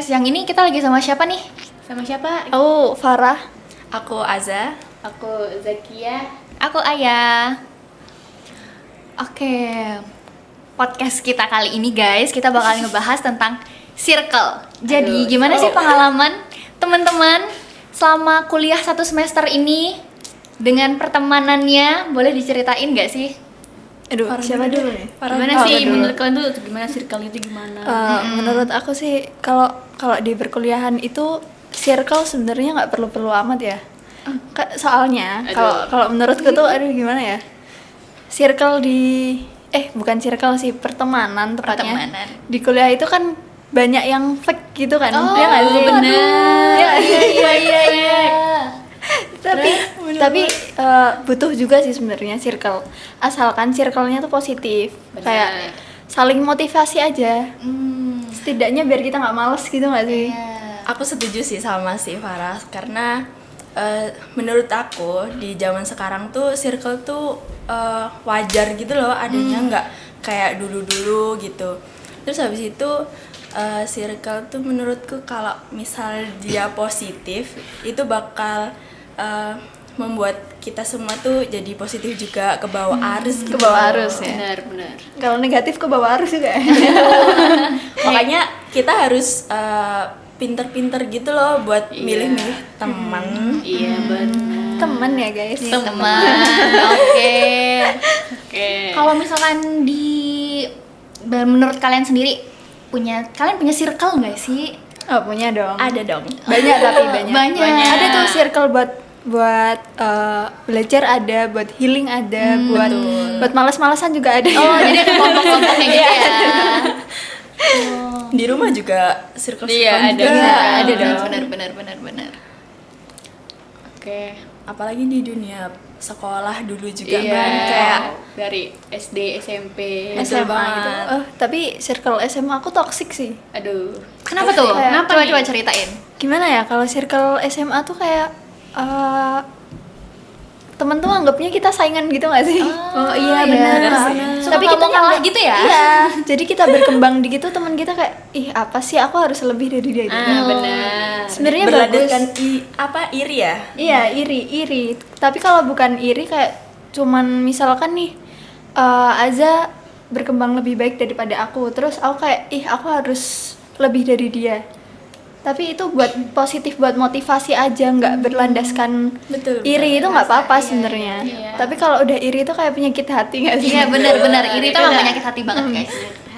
podcast. Yang ini kita lagi sama siapa nih? Sama siapa? Aku Farah. Aku Aza. Aku Zakia. Aku Aya. Oke, podcast kita kali ini guys, kita bakal ngebahas tentang circle. Jadi gimana sih pengalaman teman-teman selama kuliah 1 semester ini dengan pertemanannya? Boleh diceritain gak sih? Aduh, siapa dulu nih? Gimana sih menurut kalian tuh gimana circle itu gimana? Menurut aku sih kalau di perkuliahan itu circle sebenarnya nggak perlu amat ya. Soalnya kalau menurutku tuh gimana ya? Circle bukan circle sih, pertemanan tepatnya. Pertemanan. Di kuliah itu kan banyak yang fake gitu kan. Oh, ya nggak sih? bener. Iya. Tapi butuh juga sih sebenarnya circle, asalkan circle-nya tuh positif. Bener. Kayak saling motivasi aja, setidaknya biar kita nggak males gitu nggak sih? Aku setuju sih sama si Farah karena menurut aku di zaman sekarang tuh circle tuh wajar gitu loh adanya, nggak kayak dulu-dulu gitu. Terus habis itu circle tuh menurutku kalau misal dia positif itu bakal membuat kita semua tuh jadi positif juga, ke bawah arus gitu. Ke bawah arus ya. Benar. Kalau negatif ke bawah arus juga. Makanya kita harus pinter-pinter gitu loh buat milih-milih teman. Iya benar. Temen ya guys. Teman. Oke. Kalau misalkan menurut kalian sendiri kalian punya circle nggak sih? Oh, punya dong. Ada dong. Banyak tapi banyak. Banyak. Ada tuh circle buat belajar ada, buat healing ada, buat malas-malasan juga ada. Oh, jadi ada kelompok-kelompoknya gitu ya. Di rumah juga circle Iya, ada. juga. Ada dong. Benar. Oke. Apalagi di dunia sekolah dulu juga Iya. kan kayak Dari SD, SMP. Betul SMA gitu. banget. Tapi circle SMA aku toxic sih. Aduh. Kenapa tuh? Kayak- Coba ceritain. Gimana ya, kalau circle SMA tuh kayak temen tuh anggapnya kita saingan gitu gak sih? Oh, iya, benar. Suka Tapi kita kalah nggak- gitu ya? Iya. Jadi kita berkembang di gitu, teman kita kayak apa sih, aku harus lebih dari dia gitu. Benar. Sebenarnya bagus. berlandaskan iri ya. Iya, iri. Tapi kalau bukan iri kayak cuman misalkan nih Aza berkembang lebih baik daripada aku, terus aku kayak aku harus lebih dari dia. Tapi itu buat positif, buat motivasi aja, nggak berlandaskan Betul. iri. Itu nggak apa-apa sebenarnya. iya. Tapi kalau udah iri itu kayak penyakit hati nggak sih? Iya, benar. Iri itu emang penyakit hati banget, guys.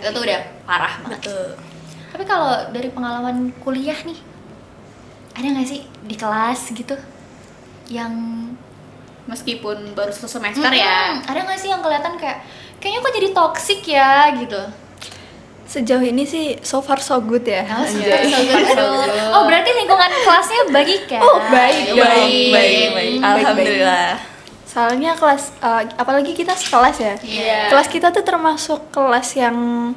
Itu tuh udah parah banget. Betul. Tapi kalau dari pengalaman kuliah nih, ada nggak sih di kelas gitu yang Meskipun baru 1 semester ya. ada nggak sih yang kelihatan kayaknya kok jadi toxic ya gitu? Sejauh ini sih so far so good ya. Oh, berarti lingkungan kelasnya baik ya? Oh, baik. Alhamdulillah. Soalnya kelas apalagi kita sekelas ya. Iya. Kelas kita tuh termasuk kelas yang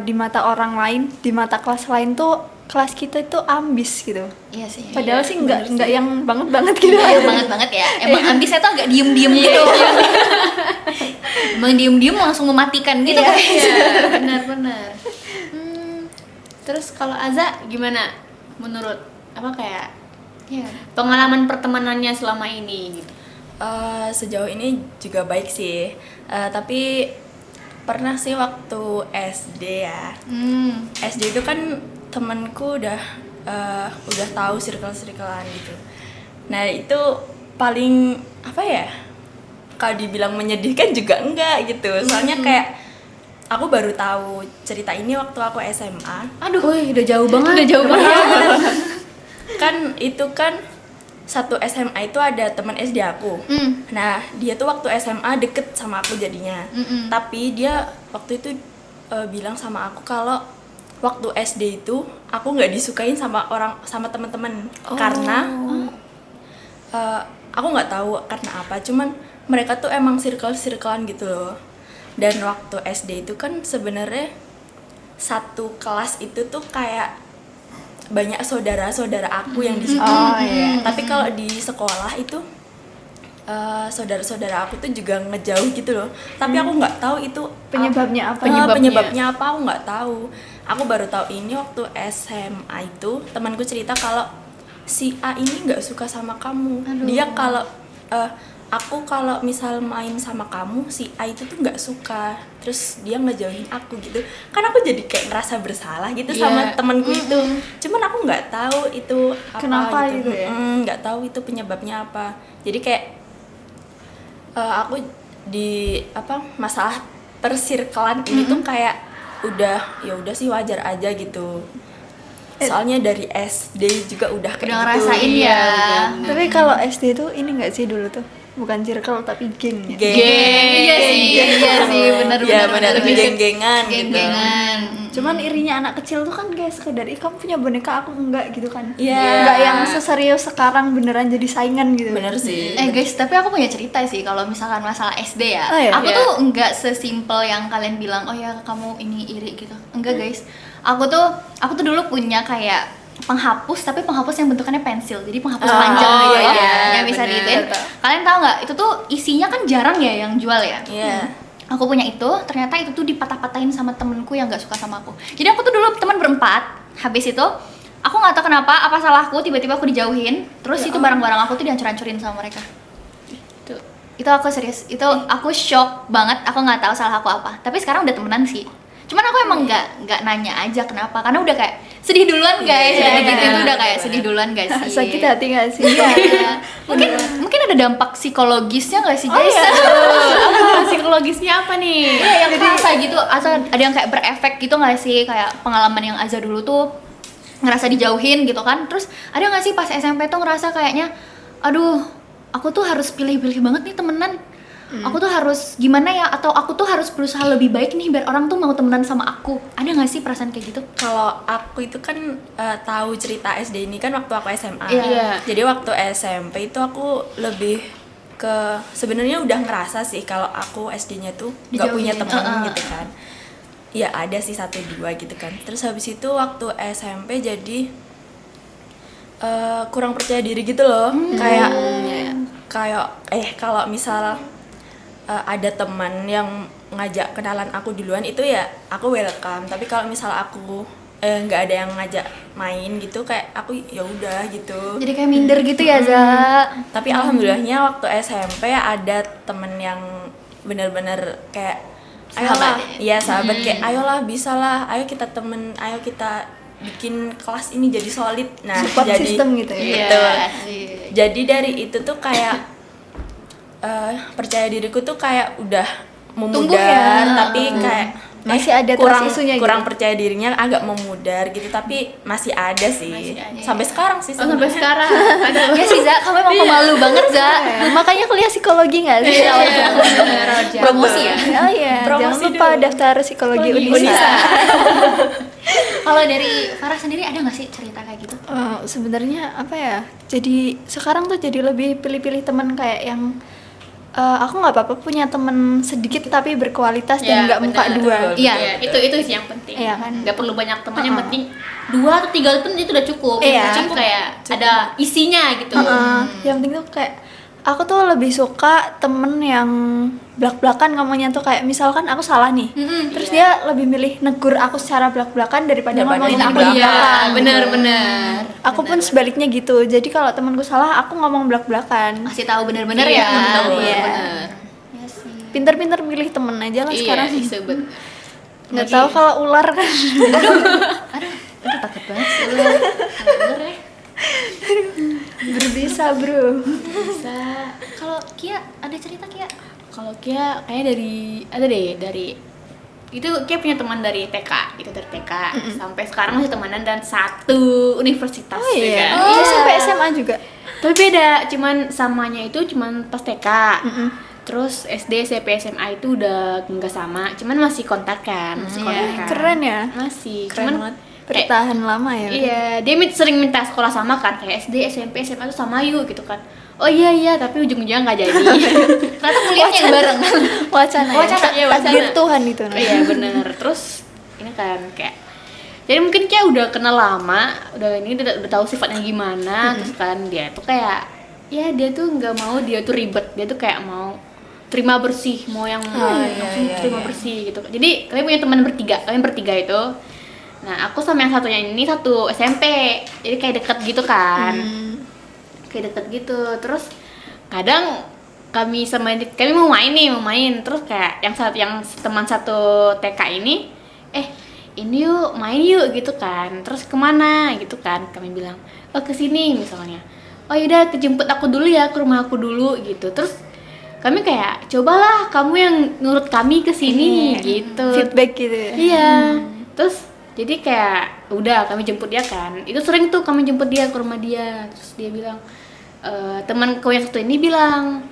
di mata orang lain, di mata kelas lain tuh kelas kita itu ambis gitu. Iya sih. Padahal sih nggak yang banget gitu. Iya, banget ya. Emang ambisnya tuh agak diem-diem gitu. Emang diem-diem langsung mematikan gitu kan. Iya, benar. Terus kalau Aza gimana menurut kayak pengalaman pertemanannya selama ini gitu? Sejauh ini juga baik sih. Tapi pernah sih waktu SD ya. SD itu kan temanku udah tahu circle-circlean gitu. Nah itu paling kalau dibilang menyedihkan juga enggak gitu. Soalnya kayak aku baru tahu cerita ini waktu aku SMA. Aduh, udah jauh banget. Kan itu kan satu SMA itu ada teman SD aku. Nah dia tuh waktu SMA deket sama aku jadinya. Tapi dia waktu itu bilang sama aku kalau waktu SD itu aku nggak disukain sama teman-teman karena aku nggak tahu karena apa, cuman mereka tuh emang circle-circlean gitu loh. Dan waktu SD itu kan sebenarnya satu kelas itu tuh kayak banyak saudara-saudara aku yang di situ. Tapi kalau di sekolah itu saudara-saudara aku tuh juga ngejauh gitu loh. Tapi aku nggak tahu itu Penyebabnya apa? penyebabnya apa aku nggak tahu. Aku baru tahu ini waktu SMA itu temanku cerita kalau si A ini nggak suka sama kamu. Dia kalau aku kalau misal main sama kamu, si A itu tuh nggak suka, terus dia ngejauhin aku gitu. Kan aku jadi kayak ngerasa bersalah gitu sama temanku itu. Cuman aku nggak tahu itu apa Kenapa gitu. gitu ya? Nggak tahu itu penyebabnya apa. Jadi kayak aku di masalah persirkelan ini tuh kayak ya udah sih wajar aja gitu. Soalnya dari SD juga udah kayak Udah gitu. ngerasain ya. Tapi kalau SD tuh ini nggak sih dulu tuh? Bukan circle tapi geng ya. Iya sih, benar Iya benar, lebih geng-gengan gitu. Geng-gengan. Cuman irinya anak kecil tuh kan kayak sekedar kamu punya boneka aku enggak gitu kan. Iya. Enggak yang seserius sekarang beneran jadi saingan gitu. Bener sih. Guys, tapi aku punya cerita sih kalau misalkan masalah SD ya. Oh, iya? Aku Iya. tuh enggak sesimpel yang kalian bilang, oh ya kamu ini iri gitu. Enggak guys. Aku tuh dulu punya kayak penghapus, tapi penghapus yang bentukannya pensil, jadi penghapus panjang gitu iya, yang bisa bener. diituin. Kalian tahu nggak? Itu tuh isinya kan jarang ya yang jual ya. Iya. Aku punya itu, ternyata itu tuh dipatah-patahin sama temenku yang nggak suka sama aku. Jadi aku tuh dulu teman berempat. Habis itu aku nggak tahu kenapa, apa salahku tiba-tiba aku dijauhin. Terus itu barang-barang aku tuh dihancur-hancurin sama mereka. Itu aku serius, itu aku shock banget. Aku nggak tahu salah aku apa. Tapi sekarang udah temenan sih. Cuman aku emang nggak nanya aja kenapa, karena udah kayak sedih duluan guys. Iya, Gitu bener, itu udah kayak bener. sedih duluan guys sih. Sakit hati nggak sih? Iya. mungkin ada dampak psikologisnya nggak sih guys? Apa psikologisnya apa nih? Iya, yang kerasa gitu, atau ada yang kayak berefek gitu nggak sih, kayak pengalaman yang Azza dulu tuh ngerasa dijauhin gitu kan. Terus ada nggak sih pas SMP tuh ngerasa kayaknya, aduh aku tuh harus pilih-pilih banget nih temenan. Aku tuh harus gimana ya, atau aku tuh harus berusaha lebih baik nih biar orang tuh mau temenan sama aku. Ada nggak sih perasaan kayak gitu? Kalau aku itu kan tahu cerita SD ini kan waktu aku SMA. Iya. Jadi waktu SMP itu aku lebih ke sebenarnya udah ngerasa sih kalau aku SD-nya tuh nggak punya Dijauhin. teman gitu kan. Ya ada sih 1-2 gitu kan. Terus habis itu waktu SMP jadi kurang percaya diri gitu loh. Kayak kalau misal ada teman yang ngajak kenalan aku duluan itu ya aku welcome. Tapi kalau misal aku nggak ada yang ngajak main gitu, kayak aku ya udah gitu. Jadi kayak minder gitu ya, Za. Tapi alhamdulillahnya waktu SMP ada temen yang bener-bener kayak ayolah, iya sahabat, kayak ayolah bisalah, ayo kita temen, ayo kita bikin kelas ini jadi solid. Nah, Support jadi system gitu ya? Gitu. Iya. Jadi dari itu tuh kayak percaya diriku tuh kayak udah memudar, ya. tapi kayak Masih ada kurang trust isunya gitu? kurang percaya dirinya agak memudar gitu, tapi masih ada sih sampai sekarang sih Sampai sebenarnya. sekarang. Aduh. Ya sih, Za, kamu emang pemalu banget, Za. Makanya kuliah psikologi nggak sih? Promosi ya. Oh iya, Promosi jangan lupa dulu. daftar psikologi Unisa. Unisa. Kalau dari Farah sendiri ada nggak sih cerita kayak gitu? Sebenarnya apa ya? Jadi sekarang tuh jadi lebih pilih-pilih teman kayak yang aku nggak apa-apa punya teman sedikit tapi berkualitas dan nggak muka benar. dua. Iya. Iya, itu sih yang penting. Iya kan? Nggak perlu banyak teman, yang penting 2 atau 3 pun itu udah cukup. Iya. Yang penting kayak ada isinya gitu. Yang penting tuh kayak aku tuh lebih suka temen yang blak-blakan ngomongnya tuh, kayak misalkan aku salah nih, terus dia lebih milih negur aku secara blak-blakan daripada ngomongin aku di Iya, belakang. benar-benar. Aku pun sebaliknya gitu. Jadi kalau temanku salah, aku ngomong blak-blakan. Masih tahu bener-bener Iya, ya. betul, Iya. benar. Iya sih. Pinter-pinter milih temen aja lah Iya, sekarang. disebut. Nggak tahu kalau ular kan. Aduh, takut banget sih. Ular ya. Berbisa bro. Bisa. Kalau Kia ada cerita Kia? Kalau Kia kayaknya dari itu Kia punya teman dari TK gitu, dari TK sampai sekarang masih temenan dan satu universitas. Oh ya iya. kan? Itu sampai SMA juga. Tapi beda, cuman samanya itu cuman pas TK. Terus SD, SMP, SMA itu udah nggak sama, cuman masih kontak kan, masih kontak. Keren ya. Masih, Keren cuman banget. kayak- Bertahan lama ya. Iya, dia sering minta sekolah sama kan, kayak SD, SMP, SMA tuh sama yuk gitu kan. Oh iya, tapi ujung-ujungnya nggak jadi. Ternyata kuliahnya yang bareng. Wacana. Wacana, ya. iya, wacana. Takdir Tuhan itu. Iya bener. Terus ini kan kayak, jadi mungkin kayak udah kenal lama, udah tahu sifatnya gimana. Terus kan dia tuh kayak ya dia tuh nggak mau dia tuh ribet, dia tuh kayak mau terima bersih, mau yang langsung terima bersih gitu. Jadi kami punya teman bertiga, kami bertiga itu. Nah aku sama yang satunya ini satu SMP, jadi kayak deket gitu kan, kayak deket gitu. Terus kadang kami mau main, terus kayak yang teman satu TK ini, ini yuk main yuk gitu kan. Terus kemana gitu kan? Kami bilang, oh ke sini misalnya. Oh yaudah, jemput aku dulu ya, ke rumah aku dulu gitu. Terus kami kayak, cobalah kamu yang nurut kami ke sini gitu. Feedback gitu ya. Iya. Terus jadi kayak udah kami jemput dia kan. Itu sering tuh kami jemput dia ke rumah dia. Terus dia bilang, temanku yang satu ini bilang,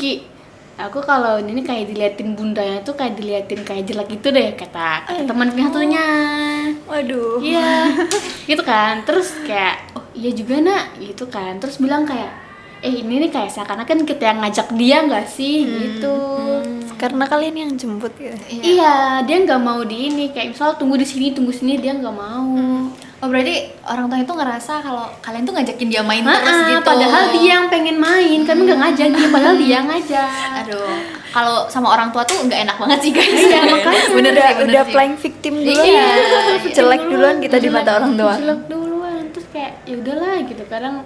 Ki, aku kalau ini kayak diliatin bundanya tuh kayak diliatin kayak jelek gitu deh, kata temanku yang satunya. Waduh. Iya, gitu kan. Terus kayak, oh iya juga nak, gitu kan. Terus bilang kayak, ini nih kayak seakan-akan kita yang ngajak dia nggak sih, gitu. Karena kalian yang jemput gitu. Iya, dia nggak mau di ini. Kayak misal tunggu di sini, dia nggak mau. Oh berarti orang tua itu ngerasa kalau kalian tuh ngajakin dia main terus gitu. Padahal dia yang pengen main, kami nggak ngajak dia, padahal dia yang ngajak. Aduh, kalau sama orang tua tuh nggak enak banget sih guys. Iya, makanya. Bener sih, bener udah sih. playing victim duluan. Iya, Jelek duluan kita di mata orang tua. Jelek duluan, terus kayak ya udahlah gitu.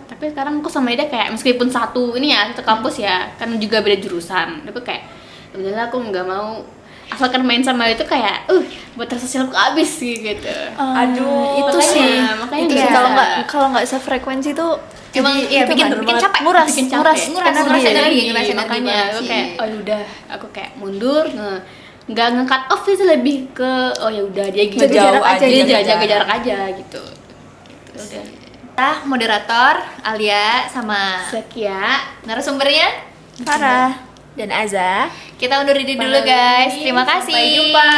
Tapi sekarang aku sama dia kayak meskipun satu kampus ya, kan juga beda jurusan. Tapi kayak ya udahlah, aku nggak mau asalkan main sama dia itu kayak buat rasa sosialku habis sih gitu. Aduh, itu makanya- sih. makanya Itu bisa. sih kalau nggak sefrekuensi tuh Emang jadi iya itu bikin kan bikin capek. nguras Bikin nguras capek. nguras energi. energi, nguras energi makanya banget aku sih. kayak udah, aku kayak mundur, nggak nge-cut off itu, lebih ke ya udah dia gitu, Jaga jarak aja, dia jaga jaga jarak. jarak aja gitu. Udah. Kita moderator Alia sama Sekia, narasumbernya. Parah. Dan Aza. Kita undur diri dulu guys. Terima kasih. Sampai jumpa.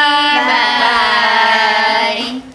Bye.